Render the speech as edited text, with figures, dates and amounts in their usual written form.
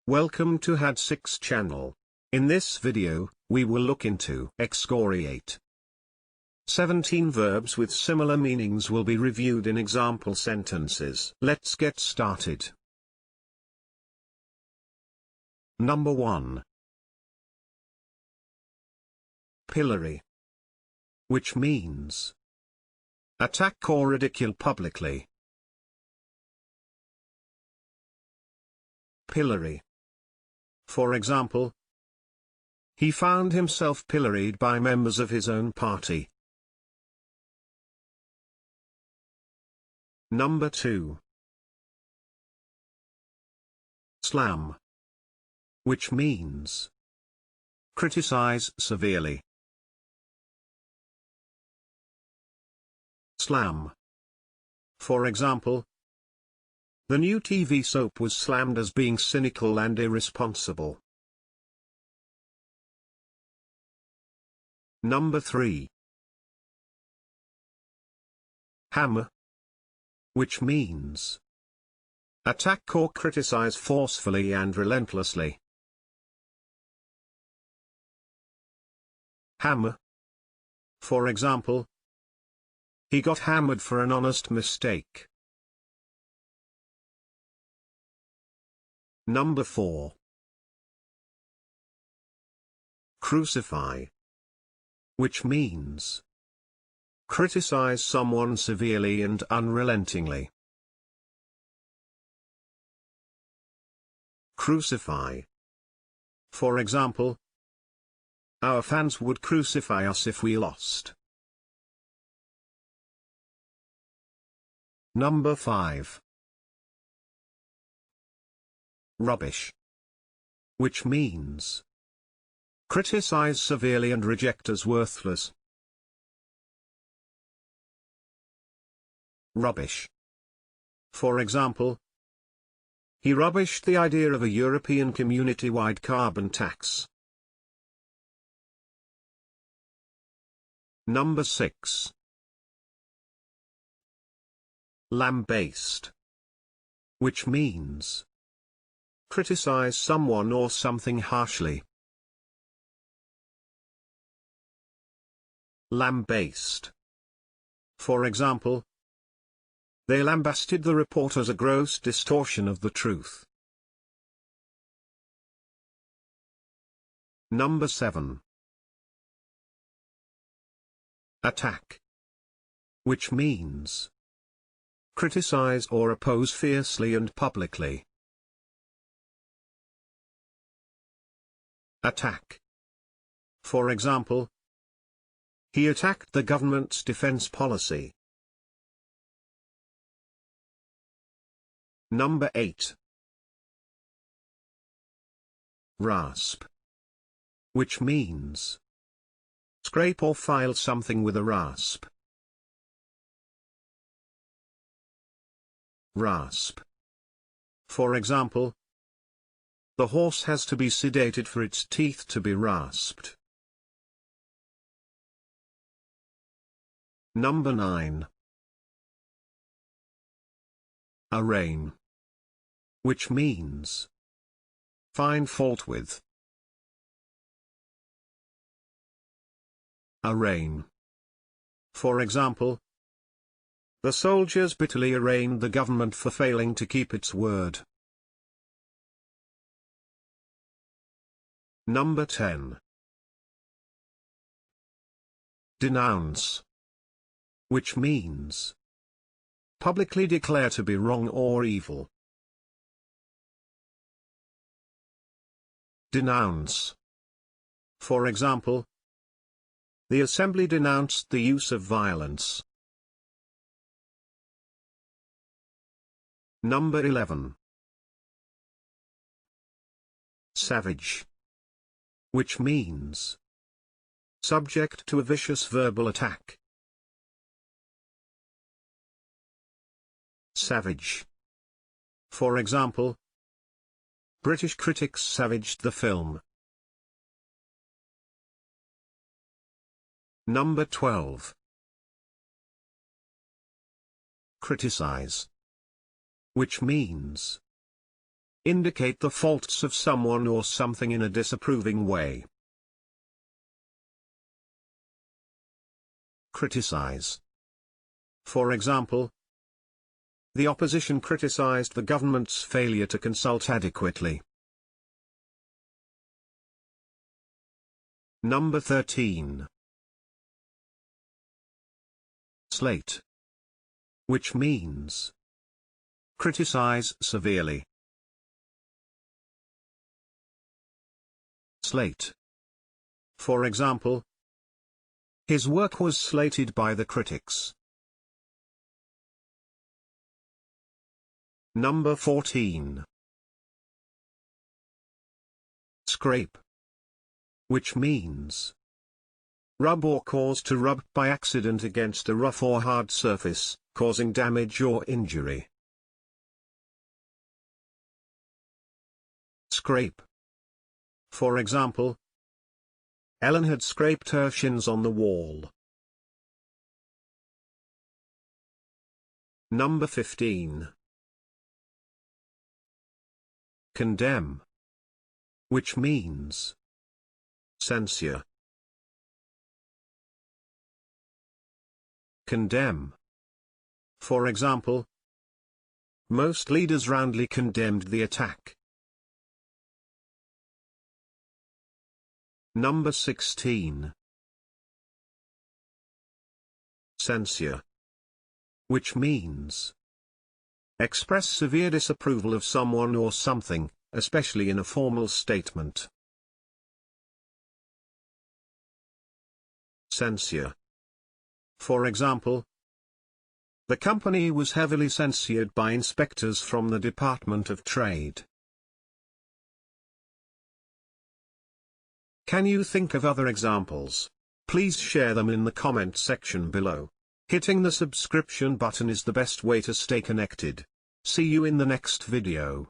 Welcome to Had6 channel. In this video, we will look into excoriate. 17 verbs with similar meanings will be reviewed in example sentences. Let's get started. Number 1. Pillory, which means attack or ridicule publicly. Pillory. For example, he found himself pilloried by members of his own party. Number 2. Slam, which means criticize severely. Slam. For example, the new TV soap was slammed as being cynical and irresponsible. Number 3. Hammer, which means attack or criticize forcefully and relentlessly. Hammer. For example, he got hammered for an honest mistake. Number 4. Crucify, which means criticize someone severely and unrelentingly. Crucify. For example, our fans would crucify us if we lost. Number 5. Rubbish, which means criticize severely and reject as worthless. Rubbish. For example, he rubbished the idea of a European community-wide carbon tax. Number 6. Lambaste, which means criticize someone or something harshly. Lambaste. For example, they lambasted the report as a gross distortion of the truth. Number 7. Attack, which means criticize or oppose fiercely and publicly. Attack. For example, he attacked the government's defense policy. Number 8. Rasp, which means scrape or file something with a rasp. Rasp. For example, the horse has to be sedated for its teeth to be rasped. Number 9. Arraign, which means find fault with. Arraign. For example, the soldiers bitterly arraigned the government for failing to keep its word. Number 10. Denounce, which means publicly declare to be wrong or evil. Denounce. For example, the assembly denounced the use of violence. Number 11. Savage, which means subject to a vicious verbal attack. Savage. For example, British critics savaged the film. Number 12. Criticize, which means Indicate the faults of someone or something in a disapproving way. Criticize. For example, the opposition criticized the government's failure to consult adequately. Number 13. Slate. Which means criticize severely. Slate. For example, his work was slated by the critics. Number 14. Scrape. Which means rub or cause to rub by accident against a rough or hard surface, causing damage or injury. Scrape. For example, Ellen had scraped her shins on the wall. Number 15. Condemn. Which means censure. Condemn. For example, most leaders roundly condemned the attack. Number 16. Censure. Which means express severe disapproval of someone or something, especially in a formal statement. Censure. For example, the company was heavily censured by inspectors from the Department of Trade. Can you think of other examples? Please share them in the comment section below. Hitting the subscription button is the best way to stay connected. See you in the next video.